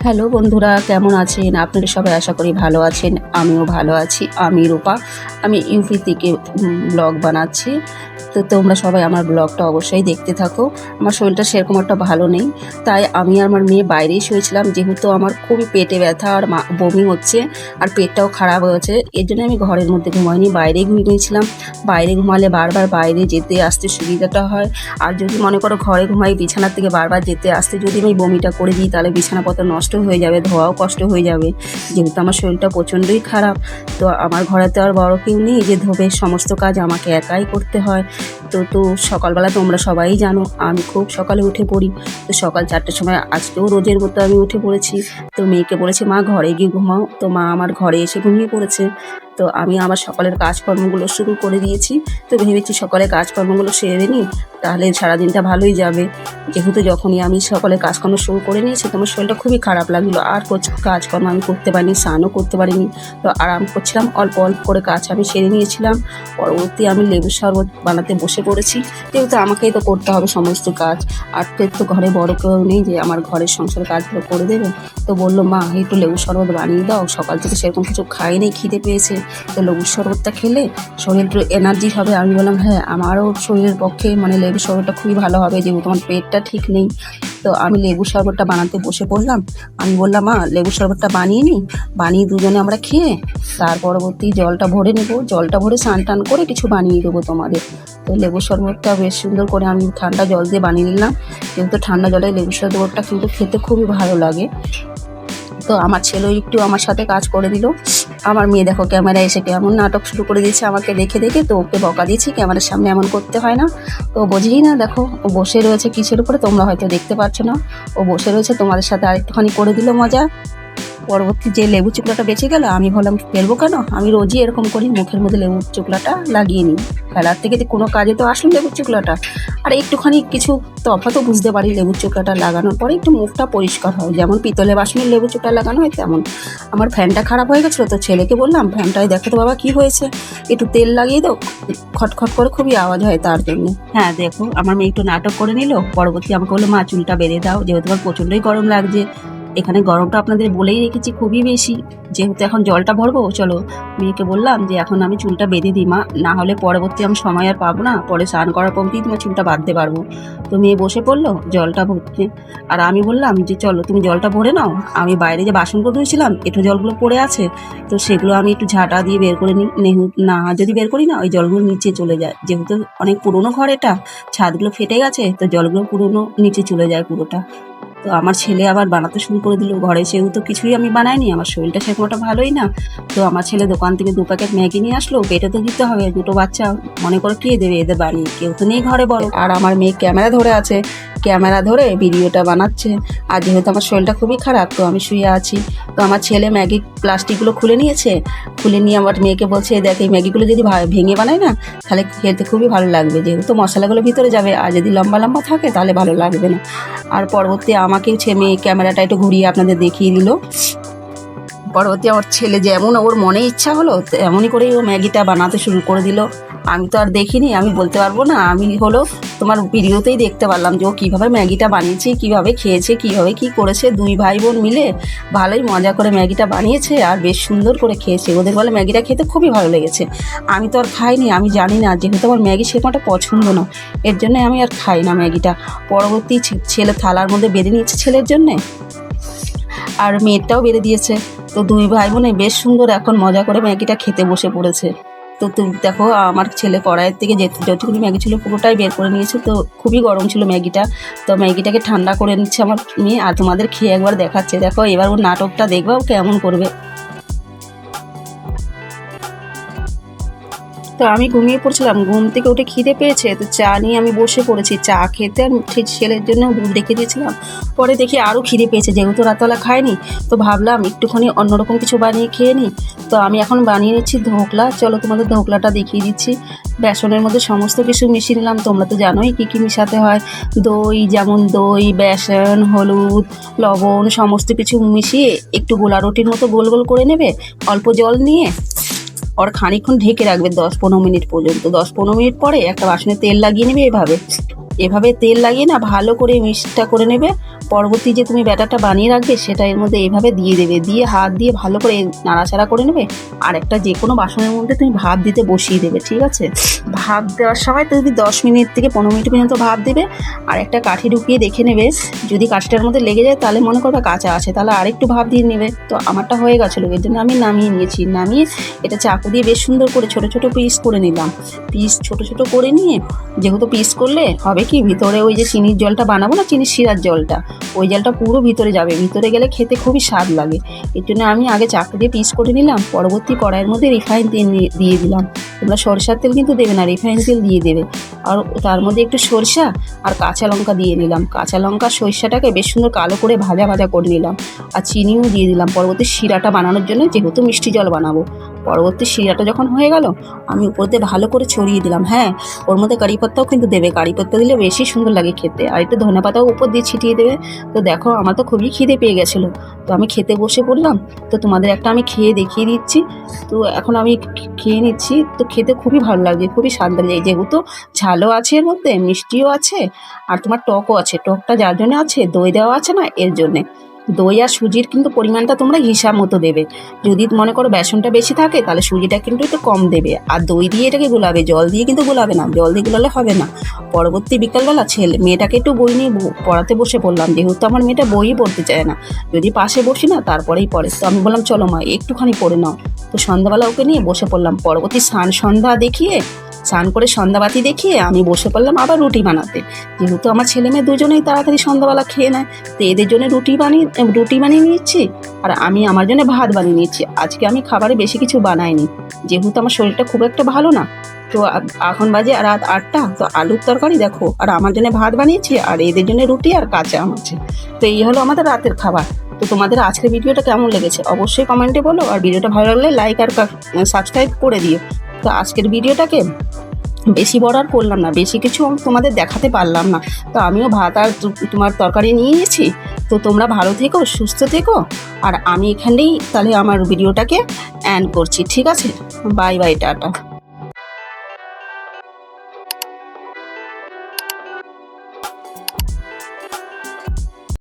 Hello বন্ধুরা, কেমন আছেন আপনারা সবাই? আশা করি ভালো আছেন। আমিও ভালো আছি। আমি রূপা, আমি ইউপি থেকে ব্লগ বানাচ্ছি। তো তোমরা সবাই আমার ব্লগটা অবশ্যই দেখতে থাকো। আমার শরীরটা সেরকম একটা ভালো নেই, তাই আমি আর আমার মেয়ে বাইরেই শুয়েছিলাম। যেহেতু আমার খুবই পেটে ব্যথা আর বমি হচ্ছে আর পেটটাও খারাপ হয়েছে, এর জন্য আমি ঘরের মধ্যে ঘুমাইনি, বাইরেই ঘুমিয়েছিলাম। বাইরে ঘুমালে বারবার বাইরে যেতে আসতে সুবিধাটা হয়। আর যদি মনে করো ঘরে ঘুমাই, বিছানার থেকে বারবার যেতে আসতে যদি আমি বমিটা করে দিই, তাহলে বিছানাপত্র নষ্ট হয়ে যাবে, ধোয়াও কষ্ট হয়ে যাবে। যেহেতু আমার শরীরটা প্রচণ্ডই খারাপ, তো আমার ঘরেতে আর বড় কেউ নেই যে ধোবে, সমস্ত কাজ আমাকে একাই করতে হয়। তো সকালবেলা তোমরা সবাই জানো আমি খুব সকালে উঠে পড়ি। তো সকাল 4টের সময় আজকেও রোজের মতো আমি উঠে পড়েছি। তো মেয়েকে বলেছি মা ঘরে গিয়ে ঘুমাও, তো মা আমার ঘরে এসে ঘুমিয়ে পড়েছে। তো আমি আমার সকালের কাজকর্মগুলো শুরু করে দিয়েছি। তো ভেবেছি সকালে কাজকর্মগুলো সেরে নিই, তাহলে সারাদিনটা ভালোই যাবে। যেহেতু যখনই আমি সকালে কাজকর্ম শুরু করে নিয়েছি, তো আমার শরীরটা খুবই খারাপ লাগলো, আর কাজকর্ম আমি করতে পারিনি, স্নানও করতে পারিনি। তো আরাম করছিলাম, অল্প অল্প করে কাজ আমি সেরে নিয়েছিলাম। পরবর্তী আমি লেবুর শরবত বানাতে বসে পড়েছি, যেহেতু আমাকেই তো করতে হবে সমস্ত কাজ। আর তো ঘরে বড় কেউ নেই যে আমার ঘরের সংসার কাজগুলো করে দেবে। তো বললো মা একটু লেবুর শরবত বানিয়ে দাও, সকাল থেকে সেরকম কিছু খাইনি, খিদে পেয়েছে। তো লেবুর শরবতটা খেলে শরীর একটু এনার্জি হবে। আমি বললাম হ্যাঁ, আমারও শরীরের পক্ষে মানে লেবুর শরবতটা খুবই ভালো হবে, যেহেতু আমার পেটটা ঠিক নেই। তো আমি লেবুর শরবতটা বানাতে বসে পড়লাম। আমি বললাম মা লেবুর শরবতটা বানিয়ে নিই, বানিয়ে দুজনে আমরা খেয়ে তার পরবর্তী জলটা ভরে নেবো, জলটা ভরে স্নান টান করে কিছু বানিয়ে দেবো তোমাদের। তো লেবুর শরবতটা বেশ সুন্দর করে আমি ঠান্ডা জল দিয়ে বানিয়ে নিলাম, যেহেতু ঠান্ডা জলে লেবুর শরবতটা কিন্তু খেতে খুবই ভালো লাগে। তো আমার ছেলেও একটু আমার সাথে কাজ করে দিল। আমার মেয়ে দেখো ক্যামেরায় এসে কেমন নাটক শুরু করে দিয়েছে আমাকে দেখে দেখে। তো ওকে বকা দিয়েছি, ক্যামেরার সামনে এমন করতে হয় না। তো বোঝেই না, দেখো ও বসে রয়েছে কিসের উপরে, তোমরা হয়তো দেখতে পাচ্ছ না। ও বসে রয়েছে, তোমাদের সাথে আরেকটুখানি করে দিল মজা। পরবর্তী যে লেবু চুকলাটা বেঁচে গেল, আমি ভাবলাম ফেলবো কেন, আমি রোজই এরকম করি, মুখের মধ্যে লেবুর চুকলাটা লাগিয়ে নিই। ফেলার থেকে কোনো কাজে তো আসুন লেবুর চুকলাটা। আর একটুখানি কিছু তফাৎও বুঝতে পারি, লেবুর চুকলাটা লাগানোর পরে একটু মুখটা পরিষ্কার হয়, যেমন পিতলের বাসনের লেবুর চুকলা লাগানো হয় তেমন। আমার ফ্যানটা খারাপ হয়ে গেছিলো, তো ছেলেকে বললাম ফ্যানটায় দেখো তো বাবা কী হয়েছে, একটু তেল লাগিয়ে দাও, খটখট করে খুবই আওয়াজ হয় তার জন্য। হ্যাঁ দেখো আমার মেয়ে একটু নাটক করে নিল। পরবর্তী আমাকে বললো মা চুলটা বেঁধে দাও, যেহেতু আমার প্রচণ্ডই গরম লাগছে। এখানে গরমটা আপনাদের বলেই রেখেছি খুবই বেশি, যেহেতু এখন জলটা ভরবো। চলো মেয়েকে বললাম যে এখন আমি চুলটা বেঁধে দিই মা, না হলে পরবর্তী আমি সময় আর পাবো না, পরে স্নান করার পরতেই তোমার চুলটা বাঁধতে পারবো। তো মেয়ে বসে পড়লো জলটা ভরতে, আর আমি বললাম যে চলো তুমি জলটা ভরে নাও, আমি বাইরে যে বাসনগুলো ধুয়েছিলাম একটু জলগুলো পড়ে আছে, তো সেগুলো আমি একটু ঝাঁটা দিয়ে বের করে নিই। না যদি বের করি না, ওই জলগুলো নিচে চলে যায়, যেহেতু অনেক পুরোনো ঘর এটা, ছাদগুলো ফেটে গেছে, তো জলগুলো পুরোনো নিচে চলে যায় পুরোটা। তো আমার ছেলে আবার বানাতে শুরু করে দিল ঘরে, সেহেতু কিছুই আমি বানাইনি, আমার শরীরটা সেরকম একটা ভালোই না। তো আমার ছেলে দোকান থেকে 2 প্যাকেট ম্যাগি নিয়ে আসলো, পেটে তো দিতে হবে, দুটো বাচ্চা মনে করে কে দেবে এদের বানিয়ে, কেউ তো নেই ঘরে বড়। আর আমার মেয়ে ক্যামেরা ধরে আছে, ক্যামেরা ধরে ভিডিওটা বানাচ্ছে। আর যেহেতু আমার শরীরটা খুবই খারাপ, তো আমি শুয়ে আছি। তো আমার ছেলে ম্যাগি প্লাস্টিকগুলো খুলে নিয়েছে, খুলে নিয়ে আমার মেয়েকে বলছে দেখ এই ম্যাগিগুলো যদি ভেঙে বানাই না, তাহলে খেতে খুবই ভালো লাগবে, যেহেতু মশলাগুলো ভিতরে যাবে, আর যদি লম্বা লম্বা থাকে তাহলে ভালো লাগবে না। আর পরবর্তী আমাকেও মেয়ে ক্যামেরাটা একটু ঘুরিয়ে আপনাদের দেখিয়ে দিল। পরবর্তী আমার ছেলে যেমন ওর মনে ইচ্ছা হলো এমনই করেই ও ম্যাগিটা বানাতে শুরু করে দিল। আমি তো আর দেখিনি, আমি বলতে পারবো না, আমি হলো তোমার ভিডিওতেই দেখতে পারলাম যে ও কীভাবে ম্যাগিটা বানিয়েছে, কীভাবে খেয়েছে, কীভাবে কী করেছে। 2 ভাই বোন মিলে ভালোই মজা করে ম্যাগিটা বানিয়েছে, আর বেশ সুন্দর করে খেয়েছে। ওদের বলে ম্যাগিটা খেতে খুবই ভালো লেগেছে। আমি তো আর খাইনি, আমি জানি না, যেহেতু আমার ম্যাগি সেরকম একটা পছন্দ না, এর জন্য আমি আর খাই না ম্যাগিটা। পরবর্তী ছেলে থালার মধ্যে বেঁধে নিয়েছে ছেলের জন্যে, আর মেয়েটাও বেড়ে দিয়েছে। তো 2 ভাই বোনে বেশ সুন্দর এখন মজা করে ম্যাগিটা খেতে বসে পড়েছে। তো তুমি দেখো আমার ছেলে কড়াইয়ের থেকে যতটুকু ম্যাগি ছিল পুরোটাই বের করে নিয়েছে। তো খুবই গরম ছিল ম্যাগিটা, তো ম্যাগিটাকে ঠান্ডা করে নিচ্ছে আমার মেয়ে, আর তোমাদের খেয়ে একবার দেখাচ্ছে। দেখো এবার ওর নাটকটা দেখবে ও কেমন করবে। তো আমি ঘুমিয়ে পড়ছিলাম, ঘুম থেকে উঠে খিদে পেয়েছে, তো চা নিয়ে আমি বসে পড়েছি চা খেতে। আর ছেলের জন্য দুধ রেখে দিয়েছিলাম, পরে দেখি আরও খিদে পেয়েছে, যেহেতু রাতবেলা খাইনি, তো ভাবলাম একটুখানি অন্যরকম কিছু বানিয়ে খেয়ে নিই। তো আমি এখন বানিয়ে নিচ্ছি ধোকলা। চলো তোমাদের ধোকলাটা দেখিয়ে দিচ্ছি। বেসনের মধ্যে সমস্ত কিছু মিশিয়ে নিলাম, তোমরা তো জানোই কী কী মিশাতে হয়। দই, যেমন দই, বেসন, হলুদ, লবণ সমস্ত কিছু মিশিয়ে একটু গোলা রুটির মতো গোল গোল করে নেবে, অল্প জল নিয়ে। আর খানিকক্ষণ ঢেকে রাখবে 10-15 মিনিট পর্যন্ত। 10-15 মিনিট পরে একটা বাসনে তেল লাগিয়ে নেবে এভাবে, এভাবে তেল লাগিয়ে না ভালো করে মিক্সটা করে নেবে। পরবর্তী যে তুমি ব্যাটারটা বানিয়ে রাখবে সেটা এর মধ্যে এইভাবে দিয়ে দেবে, দিয়ে হাত দিয়ে ভালো করে নাড়াচাড়া করে নেবে। আর একটা যে কোনো বাসনের মধ্যে তুমি ভাত দিতে বসিয়ে দেবে, ঠিক আছে? ভাত দেওয়ার সময় তো যদি 10 মিনিট থেকে 15 মিনিট পর্যন্ত ভাত দেবে। আর একটা কাঠি ঢুকিয়ে দেখে নেবে, যদি কাঠিটার মধ্যে লেগে যায় তাহলে মনে করবে কাঁচা আছে, তাহলে আরেকটু ভাপ দিয়ে নেবে। তো আমারটা হয়ে গেছিলো, এর জন্য আমি নামিয়ে নিয়েছি। নামিয়ে এটা চাকু দিয়ে বেশ সুন্দর করে ছোটো ছোটো পিস করে নিলাম। পিস ছোটো ছোটো করে নিয়ে, যেহেতু পিস করলে হবে কি, ভিতরে ওই যে চিনির জলটা বানাবো না, চিনির শিরার জলটা, ওই জলটা পুরো ভিতরে যাবে। ভিতরে গেলে খেতে খুবই স্বাদ লাগে। এর জন্য আমি আগে চাকু দিয়ে পিস করে নিলাম। পরবর্তী কড়াইয়ের মধ্যে রিফাইন তেল দিয়ে দিলাম। তোমরা সরষার তেল কিন্তু দেবে না, রিফাইন তেল দিয়ে দেবে। আর তার মধ্যে একটু সরষা আর কাঁচা লঙ্কা দিয়ে নিলাম। কাঁচা লঙ্কা সরষাটাকে বেশ সুন্দর কালো করে ভাজা ভাজা করে নিলাম। আর চিনিও দিয়ে দিলাম পরবর্তী শিরাটা বানানোর জন্য, যেহেতু মিষ্টি জল বানাবো। পরবর্তী শিরাটা যখন হয়ে গেল, আমি উপর দিয়ে ভালো করে ছড়িয়ে দিলাম। হ্যাঁ, ওর মধ্যে কারি পাতাও কিন্তু দেবে, কারি পাতা দিলে বেশি সুন্দর লাগে খেতে। আর একটু ধনে পাতাও উপর দিয়ে ছিটিয়ে দেবে। তো দেখো, আমার তো খুবই খিদে পেয়ে গেছিলো, তো আমি খেতে বসে পড়লাম। তো তোমাদের একটা আমি খেয়ে দেখিয়ে দিচ্ছি। তো এখন আমি খেয়ে নিচ্ছি। তো খেতে খুবই ভালো লাগে, খুবই স্বাদ লাগে, যেহেতু ঝালও আছে এর মধ্যে, মিষ্টিও আছে, আর তোমার টকও আছে। টকটা যার জন্য আছে, দই দেওয়া আছে না, এর জন্যে। দই আর সুজির কিন্তু পরিমাণটা তোমরা হিসাব মতো দেবে। যদি মনে করো বেসনটা বেশি থাকে তাহলে সুজিটা কিন্তু একটু কম দেবে। আর দই দিয়ে এটাকে গোলাবে, জল দিয়ে কিন্তু গোলাবে না, জল দিয়ে গোলালে হবে না। পরবর্তী বিকালবেলা মেয়েটাকে একটু বই নিয়ে পড়াতে বসে পড়লাম, যেহেতু আমার মেয়েটা বইই পড়তে চায় না। যদি পাশে বসি না তারপরেই পড়ে। তো আমি বললাম চলো মা একটুখানি পড়ে নাও। তো সন্ধ্যাবেলা ওকে নিয়ে বসে পড়লাম। পরবর্তী সন্ধ্যা দেখিয়ে, স্নান করে সন্ধ্যাবাতি দেখিয়ে আমি বসে পড়লাম আবার রুটি বানাতে। যেহেতু আমার ছেলে মেয়ে দুজনেই তাড়াতাড়ি সন্ধ্যাবেলা খেয়ে নেয়, তো এদের জন্য রুটি বানিয়ে নিচ্ছি। আর আমি আমার জন্য ভাত বানিয়ে নিচ্ছি। আজকে আমি খাবারে বেশি কিছু বানাইনি, যেহেতু আমার শরীরটা খুব একটা ভালো না। তো এখন বাজে রাত 8টা। তো আলুর তরকারি দেখো, আর আমার জন্য ভাত বানিয়েছি, আর এদের জন্য রুটি আর কাঁচা আম আছে। তো এই হলো আমাদের রাতের খাবার। তো তোমাদের আজকের ভিডিওটা কেমন লেগেছে অবশ্যই কমেন্টে বলো। আর ভিডিওটা ভালো লাগলে লাইক আর সাবস্ক্রাইব করে দিও। তো আজকের ভিডিওটাকে বেশি বড় আর করলাম না, বেশি কিছু তোমাদের দেখাতে পারলাম না। তো আমিও ভাত আর তোমার তরকারি নিয়ে নিয়েছি। তো তোমরা ভালো থেকো, সুস্থ থেকো। আর আমি এখানেই তাহলে আমার ভিডিওটাকে এন্ড করছি, ঠিক আছে? Bye bye, tata.